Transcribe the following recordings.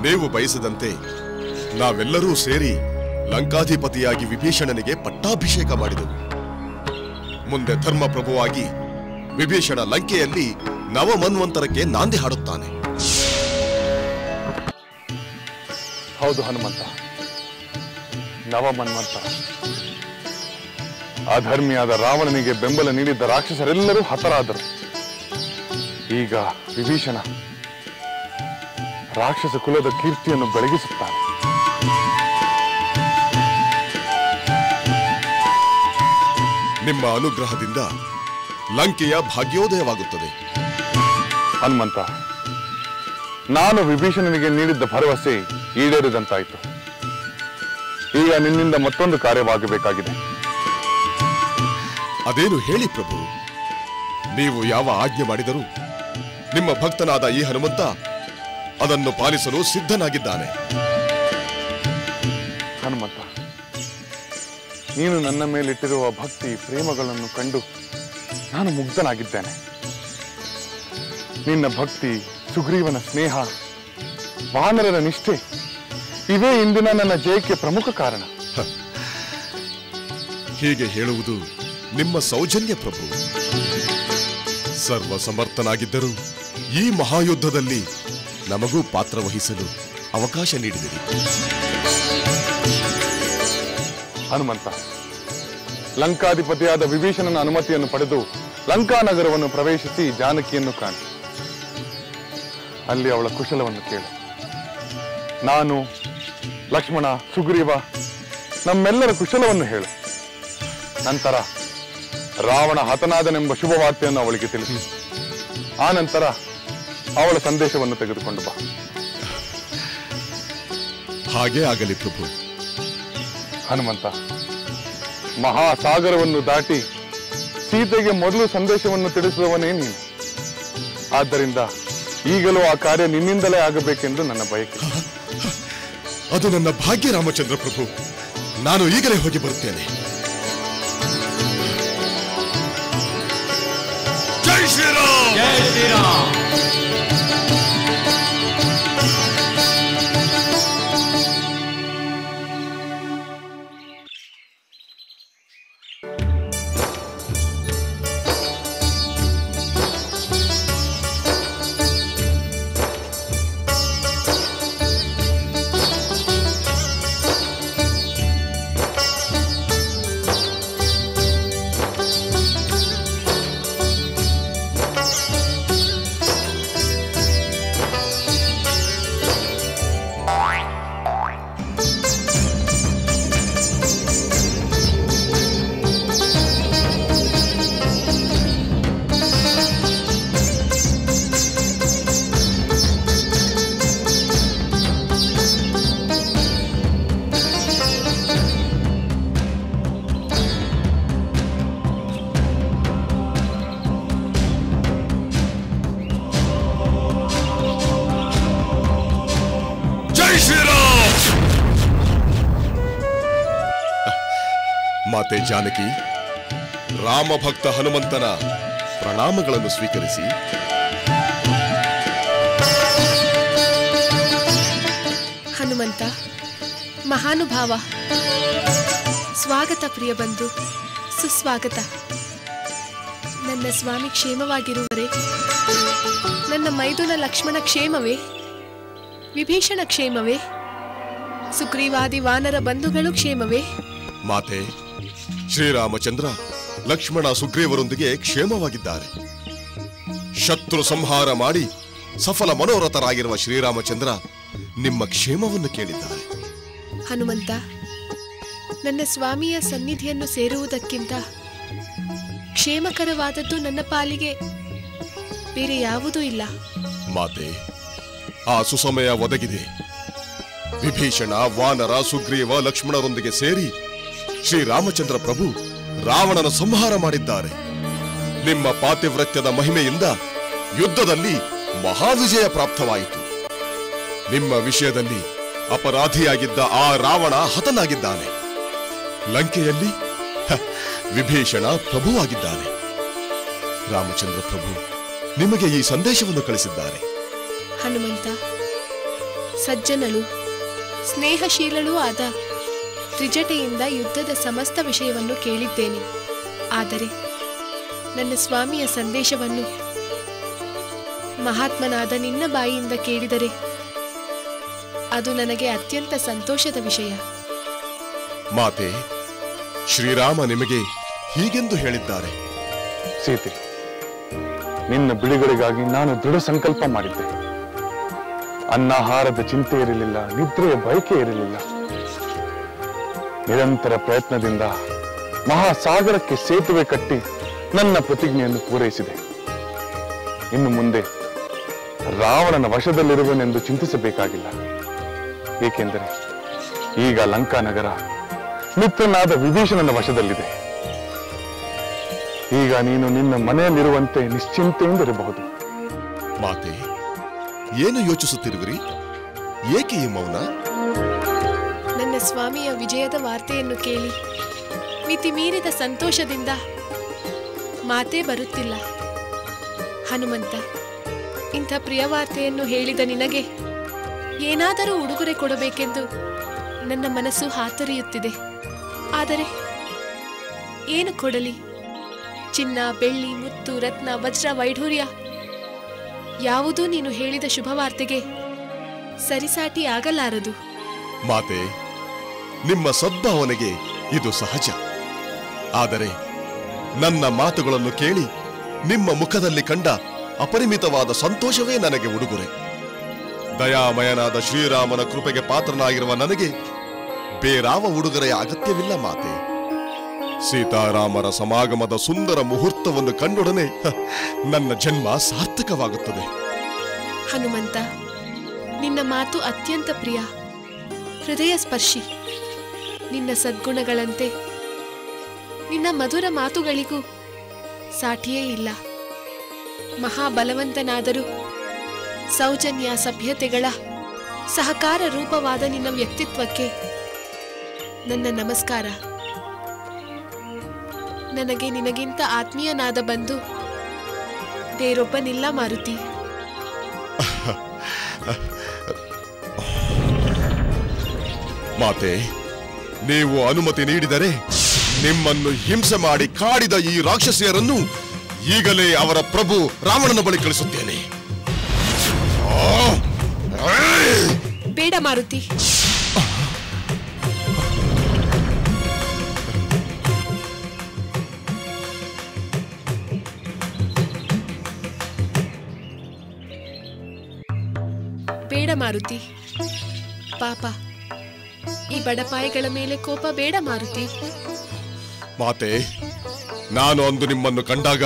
ನೀವು ಬಯಸದಂತೆ ನಾವೆಲ್ಲರೂ ಸೇರಿ ಲಂಕಾಧಿಪತಿಯಾಗಿ ವಿಭೀಷಣನಿಗೆ ಪಟ್ಟಾಭಿಷೇಕ ಮಾಡಿದೆವು. ಮುಂದೆ ಧರ್ಮಪ್ರಭುವಾಗಿ ವಿಭೀಷಣ ಲಂಕೆಯಲ್ಲಿ ನವಮನ್ವಂತರಕ್ಕೆ ನಾಂದಿ ಹಾಡುತ್ತಾನೆ. ಹೌದು ಹನುಮಂತ, ನವಮನ್ವಂತರ. ಅಧರ್ಮಿಯಾದ ರಾವಣನಿಗೆ ಬೆಂಬಲ ನೀಡಿದ್ದ ರಾಕ್ಷಸರೆಲ್ಲರೂ ಹತರಾದರು. ಈಗ ವಿಭೀಷಣ ರಾಕ್ಷಸ ಕುಲದ ಕೀರ್ತಿಯನ್ನು ಬೆಳಗಿಸುತ್ತಾನೆ. ನಿಮ್ಮ ಅನುಗ್ರಹದಿಂದ ಲಂಕೆಯ ಭಾಗ್ಯೋದಯವಾಗುತ್ತದೆ. ಹನುಮಂತ, ನಾನು ವಿಭೀಷಣನಿಗೆ ನೀಡಿದ್ದ ಭರವಸೆ ಈಡೇರಿದಂತಾಯಿತು. ಈಗ ನಿನ್ನಿಂದ ಮತ್ತೊಂದು ಕಾರ್ಯವಾಗಬೇಕಾಗಿದೆ. ಅದೇನು ಹೇಳಿ ಪ್ರಭು. ನೀವು ಯಾವ ಆಜ್ಞೆ ಮಾಡಿದರೂ ನಿಮ್ಮ ಭಕ್ತನಾದ ಈ ಹನುಮಂತ ಅದನ್ನು ಪಾಲಿಸಲು ಸಿದ್ಧನಾಗಿದ್ದಾನೆ. ಹನುಮಂತ, ನೀನು ನನ್ನ ಮೇಲಿಟ್ಟಿರುವ ಭಕ್ತಿ ಪ್ರೇಮಗಳನ್ನು ಕಂಡು ನಾನು ಮುಗ್ಧನಾಗಿದ್ದೇನೆ. ನಿನ್ನ ಭಕ್ತಿ, ಸುಗ್ರೀವನ ಸ್ನೇಹ, ವಾನರರ ನಿಷ್ಠೆ ಇವೇ ಇಂದಿನ ನನ್ನ ಜಯಕ್ಕೆ ಪ್ರಮುಖ ಕಾರಣ. ಹೀಗೆ ಹೇಳುವುದು ನಿಮ್ಮ ಸೌಜನ್ಯ ಪ್ರಭು. ಸರ್ವ ಸಮರ್ಥನಾಗಿದ್ದರೂ ಈ ಮಹಾಯುದ್ಧದಲ್ಲಿ ನಮಗೂ ಪಾತ್ರ ವಹಿಸಲು ಅವಕಾಶ ನೀಡಿದಿರಿ. ಹನುಮಂತ, ಲಂಕಾಧಿಪತಿಯಾದ ವಿಭೀಷಣನ ಅನುಮತಿಯನ್ನು ಪಡೆದು ಲಂಕಾ ನಗರವನ್ನು ಪ್ರವೇಶಿಸಿ ಜಾನಕಿಯನ್ನು ಕಾಣು. ಅಲ್ಲಿ ಅವಳ ಕುಶಲವನ್ನು ಕೇಳು. ನಾನು, ಲಕ್ಷ್ಮಣ, ಸುಗ್ರೀವ ನಮ್ಮೆಲ್ಲರ ಕುಶಲವನ್ನು ಹೇಳು. ನಂತರ ರಾವಣ ಹತನಾದನೆಂಬ ಶುಭವಾರ್ತೆಯನ್ನು ಅವಳಿಗೆ ತಿಳಿಸಿ. ಆ ನಂತರ ಅವಳ ಸಂದೇಶವನ್ನು ತೆಗೆದುಕೊಂಡು ಬಾ. ಹಾಗೇ ಆಗಲಿ ಪ್ರಭು. ಹನುಮಂತ, ಮಹಾಸಾಗರವನ್ನು ದಾಟಿ ಸೀತೆಗೆ ಮೊದಲು ಸಂದೇಶವನ್ನು ತಿಳಿಸುವವನೇ ನೀನು. ಆದ್ದರಿಂದ ಈಗಲೂ ಆ ಕಾರ್ಯ ನಿನ್ನಿಂದಲೇ ಆಗಬೇಕೆಂದು ನನ್ನ ಬಯಕೆ. ಅದು ನನ್ನ ಭಾಗ್ಯ ರಾಮಚಂದ್ರ ಪ್ರಭು. ನಾನು ಈಗಲೇ ಹೋಗಿ ಬರುತ್ತೇನೆ. ಜೈ ಶ್ರೀರಾಮ್! ಜೈ ಶ್ರೀರಾಮ್! ಮಾತೆ ಜಾನಕಿ, ರಾಮಭಕ್ತ ಹನುಮಂತನ ಪ್ರಣಾಮಗಳನ್ನು ಸ್ವೀಕರಿಸಿ. ಮಹಾನುಭಾವ, ಸ್ವಾಗತ ಪ್ರಿಯ ಬಂಧು, ಸುಸ್ವಾಗತ. ನನ್ನ ಸ್ವಾಮಿ ಕ್ಷೇಮವಾಗಿರುವರೆ? ನನ್ನ ಮೈದುನ ಲಕ್ಷ್ಮಣ ಕ್ಷೇಮವೇ? ವಿಭೀಷಣ ಕ್ಷೇಮವೇ? ಸುಗ್ರೀವಾದಿ ವಾನರ ಬಂಧುಗಳು ಕ್ಷೇಮವೇ? ಮಾತೆ, ಶ್ರೀರಾಮಚಂದ್ರ ಲಕ್ಷ್ಮಣ ಸುಗ್ರೀವರೊಂದಿಗೆ ಕ್ಷೇಮವಾಗಿದ್ದಾರೆ. ಶತ್ರು ಸಂಹಾರ ಮಾಡಿ ಸಫಲ ಮನೋರಥರಾಗಿರುವ ಶ್ರೀರಾಮಚಂದ್ರ ನಿಮ್ಮ ಕ್ಷೇಮವನ್ನು ಕೇಳಿದ್ದಾರೆ. ಹನುಮಂತ, ನನ್ನ ಸ್ವಾಮಿಯ ಸನ್ನಿಧಿಯನ್ನು ಸೇರುವುದಕ್ಕಿಂತ ಕ್ಷೇಮಕರವಾದದ್ದು ನನ್ನ ಪಾಲಿಗೆ ಬೇರೆ ಯಾವುದೂ ಇಲ್ಲ. ಮಾತೆ, ಆ ಸುಸಮಯ ಒದಗಿದೆ. ವಿಭೀಷಣ, ವಾನರ, ಸುಗ್ರೀವ, ಲಕ್ಷ್ಮಣರೊಂದಿಗೆ ಸೇರಿ ಶ್ರೀರಾಮಚಂದ್ರ ಪ್ರಭು ರಾವಣನ ಸಂಹಾರ ಮಾಡಿದ್ದಾರೆ. ನಿಮ್ಮ ಪಾತಿವ್ರತ್ಯದ ಮಹಿಮೆಯಿಂದ ಯುದ್ಧದಲ್ಲಿ ಮಹಾವಿಜಯ ಪ್ರಾಪ್ತವಾಯಿತು. ನಿಮ್ಮ ವಿಷಯದಲ್ಲಿ ಅಪರಾಧಿಯಾಗಿದ್ದ ಆ ರಾವಣ ಹತನಾಗಿದ್ದಾನೆ. ಲಂಕೆಯಲ್ಲಿ ವಿಭೀಷಣ ಪ್ರಭುವಾಗಿದ್ದಾನೆ. ರಾಮಚಂದ್ರ ಪ್ರಭು ನಿಮಗೆ ಈ ಸಂದೇಶವನ್ನು ಕಳಿಸಿದ್ದಾರೆ. ಹನುಮಂತ, ಸಜ್ಜನಳು ಸ್ನೇಹಶೀಲಳೂ ಆದ ತ್ರಿಜಟೆಯಿಂದ ಯುದ್ಧದ ಸಮಸ್ತ ವಿಷಯವನ್ನು ಕೇಳಿದ್ದೇನೆ. ಆದರೆ ನನ್ನ ಸ್ವಾಮಿಯ ಸಂದೇಶವನ್ನು ಮಹಾತ್ಮನಾದ ನಿನ್ನ ಬಾಯಿಯಿಂದ ಕೇಳಿದರೆ ಅದು ನನಗೆ ಅತ್ಯಂತ ಸಂತೋಷದ ವಿಷಯ. ಮಾತೆ, ಶ್ರೀರಾಮ ನಿಮಗೆ ಹೀಗೆಂದು ಹೇಳಿದ್ದಾರೆ. ಸೀತೆ, ನಿನ್ನ ಬಿಡುಗಡೆಗಾಗಿ ನಾನು ದೃಢ ಸಂಕಲ್ಪ ಮಾಡಿದ್ದೆ. ಅನ್ನಾಹಾರದ ಚಿಂತೆ ಇರಲಿಲ್ಲ, ನಿದ್ರೆಯ ಬಯಕೆ ಇರಲಿಲ್ಲ. ನಿರಂತರ ಪ್ರಯತ್ನದಿಂದ ಮಹಾಸಾಗರಕ್ಕೆ ಸೇತುವೆ ಕಟ್ಟಿ ನನ್ನ ಪ್ರತಿಜ್ಞೆಯನ್ನು ಪೂರೈಸಿದೆ. ಇನ್ನು ಮುಂದೆ ರಾವಣನ ವಶದಲ್ಲಿರುವನೆಂದು ಚಿಂತಿಸಬೇಕಾಗಿಲ್ಲ. ಏಕೆಂದರೆ ಈಗ ಲಂಕಾನಗರ ಮಿತ್ರನಾದ ವಿಭೀಷಣನ ವಶದಲ್ಲಿದೆ. ಈಗ ನೀನು ನಿನ್ನ ಮನೆಯಲ್ಲಿರುವಂತೆ ನಿಶ್ಚಿಂತೆಯಿಂದಿರಬಹುದು. ಮಾತೆ, ಏನು ಯೋಚಿಸುತ್ತಿರುವಿರಿ? ಏಕೆ ಈ ಮೌನ? ನನ್ನ ಸ್ವಾಮಿಯ ವಿಜಯದ ವಾರ್ತೆಯನ್ನು ಕೇಳಿ ಮಿತಿ ಮೀರಿದ ಸಂತೋಷದಿಂದ ಮಾತೇ ಬರುತ್ತಿಲ್ಲ. ಹನುಮಂತ, ಇಂಥ ಪ್ರಿಯ ವಾರ್ತೆಯನ್ನು ಹೇಳಿದ ನಿನಗೆ ಏನಾದರೂ ಉಡುಗೊರೆ ಕೊಡಬೇಕೆಂದು ನನ್ನ ಮನಸ್ಸು ಹಾತೊರೆಯುತ್ತಿದೆ. ಆದರೆ ಏನು ಕೊಡಲಿ? ಚಿನ್ನ, ಬೆಳ್ಳಿ, ಮುತ್ತು, ರತ್ನ, ವಜ್ರ, ವೈಢೂರ್ಯ ಯಾವುದೂ ನೀನು ಹೇಳಿದ ಶುಭವಾರ್ತೆಗೆ ಸರಿಸಾಟಿ ಆಗಲಾರದು. ಮಾತೆ, ನಿಮ್ಮ ಸದ್ಭಾವನೆಗೆ ಇದು ಸಹಜ. ಆದರೆ ನನ್ನ ಮಾತುಗಳನ್ನು ಕೇಳಿ ನಿಮ್ಮ ಮುಖದಲ್ಲಿ ಕಂಡ ಅಪರಿಮಿತವಾದ ಸಂತೋಷವೇ ನನಗೆ ಉಡುಗೊರೆ. ದಯಾಮಯನಾದ ಶ್ರೀರಾಮನ ಕೃಪೆಗೆ ಪಾತ್ರನಾಗಿರುವ ನನಗೆ ಬೇರಾವ ಉಡುಗೊರೆಯ ಅಗತ್ಯವಿಲ್ಲ ಮಾತೆ. ಸೀತಾರಾಮರ ಸಮಾಗಮದ ಸುಂದರ ಮುಹೂರ್ತವನ್ನು ಕಂಡೊಡನೆ ನನ್ನ ಜನ್ಮ ಸಾರ್ಥಕವಾಗುತ್ತದೆ. ಹನುಮಂತ, ನಿನ್ನ ಮಾತು ಅತ್ಯಂತ ಪ್ರಿಯ, ಹೃದಯ ಸ್ಪರ್ಶಿ. ನಿನ್ನ ಸದ್ಗುಣಗಳಂತೆ ನಿನ್ನ ಮಧುರ ಮಾತುಗಳಿಗೂ ಸಾಟಿಯೇ ಇಲ್ಲ. ಮಹಾಬಲವಂತನಾದರೂ ಸೌಜನ್ಯ, ಸಭ್ಯತೆಗಳ ಸಹಕಾರ ರೂಪವಾದ ನಿನ್ನ ವ್ಯಕ್ತಿತ್ವಕ್ಕೆ ನನ್ನ ನಮಸ್ಕಾರ. ನನಗೆ ನಿನಗಿಂತ ಆತ್ಮೀಯನಾದ ಬಂಧು ಬೇರೊಬ್ಬನಿಲ್ಲ ಮಾರುತಿ. ಮಾತೆ, ನೀವು ಅನುಮತಿ ನೀಡಿದರೆ ನಿಮ್ಮನ್ನು ಹಿಂಸೆ ಮಾಡಿ ಕಾಡಿದ ಈ ರಾಕ್ಷಸಿಯರನ್ನು ಈಗಲೇ ಅವರ ಪ್ರಭು ರಾವಣನ ಬಳಿ ಕಳಿಸುತ್ತೇನೆ. ಬೇಡ ಮಾರುತಿ. ಬೇಡ ಮಾರುತಿ, ಪಾಪ. ಈ ಬಡಪಾಯಿಗಳ ಮೇಲೆ ಕೋಪ ಬೇಡ ಮಾರುತಿ. ಮಾತೆ, ನಾನು ಅಂದು ನಿಮ್ಮನ್ನು ಕಂಡಾಗ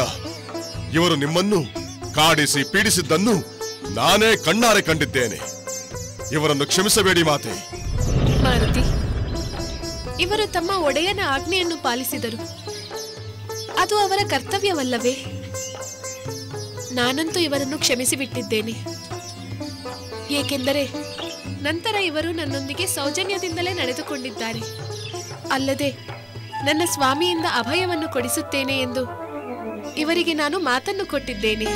ಇವರು ನಿಮ್ಮನ್ನು ಕಾಡಿಸಿ ಪೀಡಿಸಿದ್ದನ್ನು ನಾನೇ ಕಣ್ಣಾರೆ ಕಂಡಿದ್ದೇನೆ. ಇವರನ್ನು ಕ್ಷಮಿಸಬೇಡಿ ಮಾತೆ. ಮಾರುತಿ, ಇವರು ತಮ್ಮ ಒಡೆಯನ ಆಜ್ಞೆಯನ್ನು ಪಾಲಿಸಿದರು. ಅದು ಅವರ ಕರ್ತವ್ಯವಲ್ಲವೇ? ನಾನಂತೂ ಇವರನ್ನು ಕ್ಷಮಿಸಿಬಿಟ್ಟಿದ್ದೇನೆ. ಏಕೆಂದರೆ ನಂತರ ಇವರು ನನ್ನೊಂದಿಗೆ ಸೌಜನ್ಯದಿಂದಲೇ ನಡೆದುಕೊಂಡಿದ್ದಾರೆ. ಅಲ್ಲದೆ ನನ್ನ ಸ್ವಾಮಿಯಿಂದ ಅಭಯವನ್ನು ಕೊಡಿಸುತ್ತೇನೆ ಎಂದು ಇವರಿಗೆ ನಾನು ಮಾತನ್ನು ಕೊಟ್ಟಿದ್ದೇನೆ.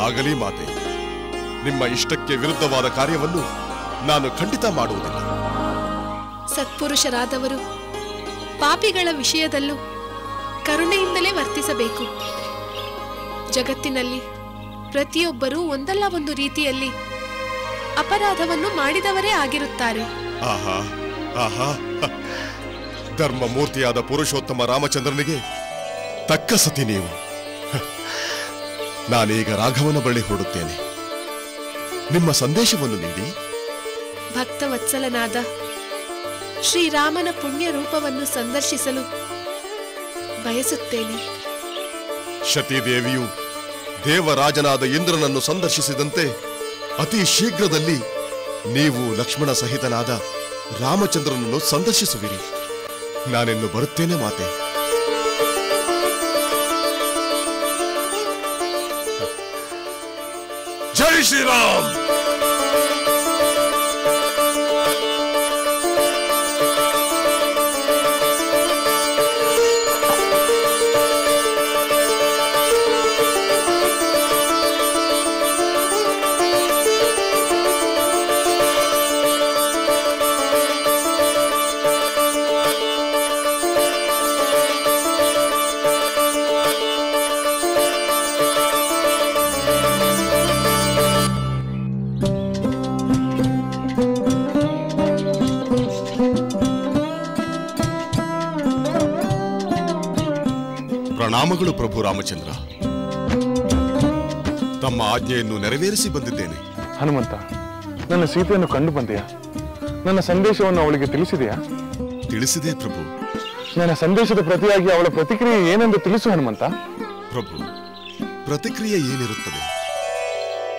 ಆಗಲಿ ಮಾತೆ, ನಿಮ್ಮ ಇಷ್ಟಕ್ಕೆ ವಿರುದ್ಧವಾದ ಕಾರ್ಯವನ್ನು ನಾನು ಖಂಡಿತ ಮಾಡುವುದಿಲ್ಲ. ಸತ್ಪುರುಷರಾದವರು ಪಾಪಿಗಳ ವಿಷಯದಲ್ಲೂ ಕರುಣೆಯಿಂದಲೇ ವರ್ತಿಸಬೇಕು. ಜಗತ್ತಿನಲ್ಲಿ ಪ್ರತಿಯೊಬ್ಬರೂ ಒಂದಲ್ಲ ಒಂದು ರೀತಿಯಲ್ಲಿ ಅಪರಾಧವನ್ನು ಮಾಡಿದವರೇ ಆಗಿರುತ್ತಾರೆ. ಆಹಾ ಆಹಾ, ಧರ್ಮಮೂರ್ತಿಯಾದ ಪುರುಷೋತ್ತಮ ರಾಮಚಂದ್ರನಿಗೆ ತಕ್ಕ ಸತಿ ನೀವು. ನಾನೀಗ ರಾಘವನ ಬಳಿ ಹೊರಡುತ್ತೇನೆ. ನಿಮ್ಮ ಸಂದೇಶವನ್ನು ನೀಡಿ. ಭಕ್ತವತ್ಸಲನಾದ ಶ್ರೀರಾಮನ ಪುಣ್ಯ ರೂಪವನ್ನು ಸಂದರ್ಶಿಸಲು ಬಯಸುತ್ತೇನೆ. ಶತೀದೇವಿಯು ದೇವರಾಜನಾದ ಇಂದ್ರನನ್ನು ಸಂದರ್ಶಿಸಿದಂತೆ ಅತಿ ಶೀಘ್ರದಲ್ಲಿ ನೀವು ಲಕ್ಷ್ಮಣ ಸಹಿತನಾದ ರಾಮಚಂದ್ರನನ್ನು ಸಂದರ್ಶಿಸುವಿರಿ. ನಾನಿನ್ನು ಬರುತ್ತೇನೆ ಮಾತೆ. ಜೈ ಶ್ರೀರಾಮ್. ಪ್ರಣಾಮಗಳು ಪ್ರಭು ರಾಮಚಂದ್ರ. ತಮ್ಮ ಆಜ್ಞೆಯನ್ನು ನೆರವೇರಿಸಿ ಬಂದಿದ್ದೇನೆ. ಹನುಮಂತ, ನನ್ನ ಸೀತೆಯನ್ನು ಕಂಡು ಬಂದೆಯಾ? ನನ್ನ ಸಂದೇಶವನ್ನು ಅವಳಿಗೆ ತಿಳಿಸಿದೆಯಾ? ತಿಳಿಸಿದೆ ಪ್ರಭು. ನನ್ನ ಸಂದೇಶದ ಪ್ರತಿಯಾಗಿ ಅವಳ ಪ್ರತಿಕ್ರಿಯೆ ಏನೆಂದು ತಿಳಿಸು ಹನುಮಂತ. ಪ್ರಭು, ಪ್ರತಿಕ್ರಿಯೆ ಏನಿರುತ್ತದೆ?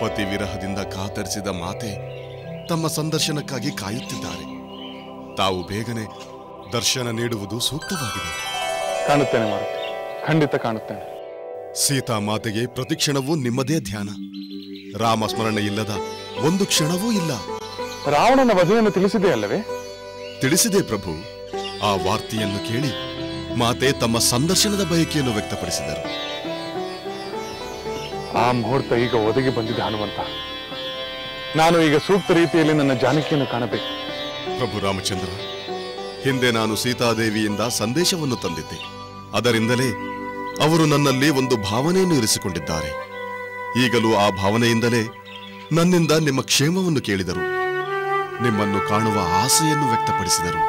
ಪತಿ ವಿರಹದಿಂದ ಕಾತರಿಸಿದ ಮಾತೆ ತಮ್ಮ ಸಂದರ್ಶನಕ್ಕಾಗಿ ಕಾಯುತ್ತಿದ್ದಾರೆ. ತಾವು ಬೇಗನೆ ದರ್ಶನ ನೀಡುವುದು ಸೂಕ್ತವಾಗಿದೆ. ಕಾಣುತ್ತೇನೆ ಮಾರುತಿ, ಖಂಡಿತ ಕಾಣುತ್ತೇನೆ. ಸೀತಾ ಮಾತೆಗೆ ಪ್ರತಿಕ್ಷಣವೂ ನಿಮ್ಮದೇ ಧ್ಯಾನ. ರಾಮ ಸ್ಮರಣೆ ಇಲ್ಲದ ಒಂದು ಕ್ಷಣವೂ ಇಲ್ಲ. ರಾವಣನ ವಧೆಯನ್ನು ತಿಳಿಸಿದೆ ಅಲ್ಲವೇ? ತಿಳಿಸಿದೆ ಪ್ರಭು. ಆ ವಾರ್ತೆಯನ್ನು ಕೇಳಿ ಮಾತೆ ತಮ್ಮ ಸಂದರ್ಶನದ ಬಯಕೆಯನ್ನು ವ್ಯಕ್ತಪಡಿಸಿದರು. ಆ ಮುಹೂರ್ತ ಈಗ ಒದಗಿ ಬಂದಿದೆ ಹನುಮಂತ. ನಾನು ಈಗ ಸೂಕ್ತ ರೀತಿಯಲ್ಲಿ ನನ್ನ ಜಾನಕಿಯನ್ನು ಕಾಣಬೇಕು. ಪ್ರಭು ರಾಮಚಂದ್ರ, ಹಿಂದೆ ನಾನು ಸೀತಾದೇವಿಯಿಂದ ಸಂದೇಶವನ್ನು ತಂದಿದ್ದೆ. ಅದರಿಂದಲೇ ಅವರು ನನ್ನಲ್ಲಿ ಒಂದು ಭಾವನೆಯನ್ನು ಇರಿಸಿಕೊಂಡಿದ್ದಾರೆ. ಈಗಲೂ ಆ ಭಾವನೆಯಿಂದಲೇ ನನ್ನಿಂದ ನಿಮ್ಮ ಕ್ಷೇಮವನ್ನು ಕೇಳಿದರು. ನಿಮ್ಮನ್ನು ಕಾಣುವ ಆಸೆಯನ್ನು ವ್ಯಕ್ತಪಡಿಸಿದರು.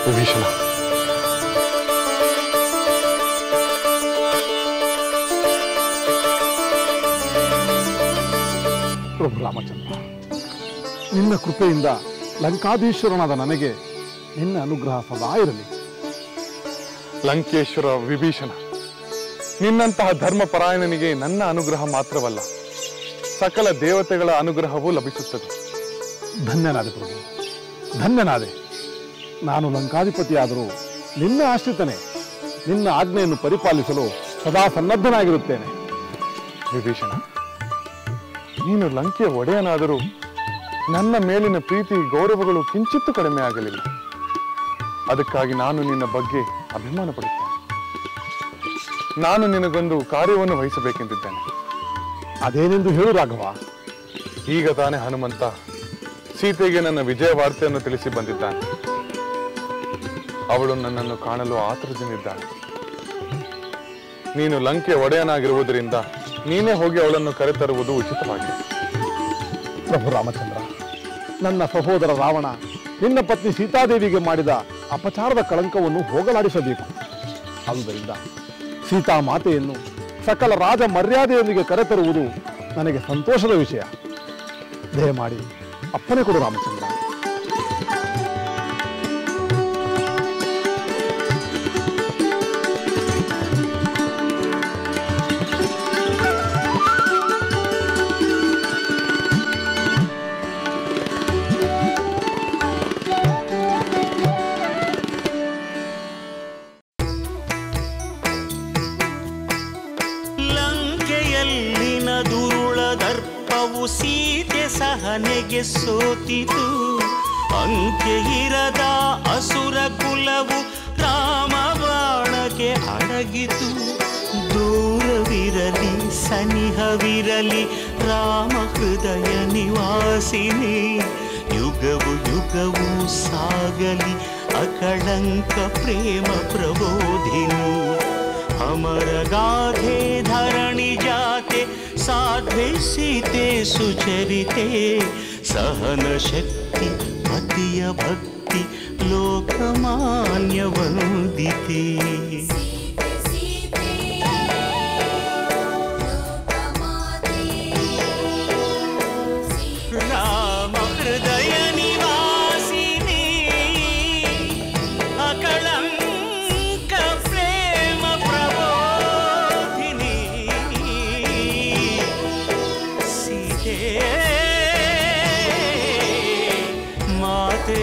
ವಿಭೀಷಣ, ಪ್ರಭು ರಾಮಚಂದ್ರ, ನಿನ್ನ ಕೃಪೆಯಿಂದ ಲಂಕಾಧೀಶ್ವರನಾದ ನನಗೆ ನಿನ್ನ ಅನುಗ್ರಹ ಸದಾ ಇರಲಿ. ಲಂಕೇಶ್ವರ ವಿಭೀಷಣ, ನಿನ್ನಂತಹ ಧರ್ಮಪರಾಯಣನಿಗೆ ನನ್ನ ಅನುಗ್ರಹ ಮಾತ್ರವಲ್ಲ, ಸಕಲ ದೇವತೆಗಳ ಅನುಗ್ರಹವೂ ಲಭಿಸುತ್ತದೆ. ಧನ್ಯನಾದೆ ಪ್ರಭು, ಧನ್ಯನಾದೆ. ನಾನು ಲಂಕಾಧಿಪತಿಯಾದರೂ ನಿನ್ನ ಆಶ್ರಿತನೇ. ನಿನ್ನ ಆಜ್ಞೆಯನ್ನು ಪರಿಪಾಲಿಸಲು ಸದಾ ಸನ್ನದ್ಧನಾಗಿರುತ್ತೇನೆ. ವಿಭೀಷಣ, ನೀನು ಲಂಕೆಯ ಒಡೆಯನಾದರೂ ನನ್ನ ಮೇಲಿನ ಪ್ರೀತಿ ಗೌರವಗಳು ಕಿಂಚಿತ್ತೂ ಕಡಿಮೆ ಆಗಲಿಲ್ಲ. ಅದಕ್ಕಾಗಿ ನಾನು ನಿನ್ನ ಬಗ್ಗೆ ಅಭಿಮಾನ ಪಡುತ್ತೇನೆ. ನಾನು ನಿನಗೊಂದು ಕಾರ್ಯವನ್ನು ವಹಿಸಬೇಕೆಂದಿದ್ದೇನೆ. ಅದೇನೆಂದು ಹೇಳು ರಾಘವ. ಈಗ ತಾನೇ ಹನುಮಂತ ಸೀತೆಗೆ ನನ್ನ ವಿಜಯ ವಾರ್ತೆಯನ್ನು ತಿಳಿಸಿ ಬಂದಿದ್ದಾನೆ. ಅವಳು ನನ್ನನ್ನು ಕಾಣಲು ಆತುರದಿಂದಿದ್ದಾಳೆ. ನೀನು ಲಂಕೆ ಒಡೆಯನಾಗಿರುವುದರಿಂದ ನೀನೇ ಹೋಗಿ ಅವಳನ್ನು ಕರೆತರುವುದು ಉಚಿತವಾಗಿದೆ. ಪ್ರಭು ರಾಮಚಂದ್ರ, ನನ್ನ ಸಹೋದರ ರಾವಣ ನಿನ್ನ ಪತ್ನಿ ಸೀತಾದೇವಿಗೆ ಮಾಡಿದ ಅಪಚಾರದ ಕಳಂಕವನ್ನು ಹೋಗಲಾಡಿಸಬೇಕು. ಆದುದರಿಂದ ಸೀತಾ ಮಾತೆಯನ್ನು ಸಕಲ ರಾಜ ಮರ್ಯಾದೆಯೊಂದಿಗೆ ಕರೆತರುವುದು ನನಗೆ ಸಂತೋಷದ ವಿಷಯ. ದಯಮಾಡಿ ಅಪ್ಪಣೆ ಕೊಡು ರಾಮಚಂದ್ರ. ಸೀತೆ ಸಹನೆಗೆ ಸೋತಿತು. ಅಂಕೆ ಇರದ ಅಸುರ ಕುಲವು ರಾಮ ಬಾಣಕ್ಕೆ ಅಡಗಿತು. ದೂರವಿರಲಿ ಸನಿಹವಿರಲಿ ರಾಮ ಹೃದಯ ನಿವಾಸಿನಿ. ಯುಗವು ಯುಗವು ಸಾಗಲಿ ಅಕಳಂಕ ಪ್ರೇಮ ಪ್ರಬೋಧಿನಿ. ಅಮರ ಗಾಧೆ ಧರಣಿ ಜಾತೆ ಸಾಧ್ವೆ ಸೀತೆ ಸುಚರಿತೆ. ಸಹನ ಶಕ್ತಿ ಪತಿಯ ಭಕ್ತಿ ಲೋಕಮಾನ್ಯ ವಂದಿತೆ. ರಾಮ ಹೃದಯ ನಿವಾಸಿನಿ ಅಕಳಂಕ ಪ್ರೇಮ ಪ್ರಬೋಧಿನಿ. ಸೀತೆ ಮಾತೆ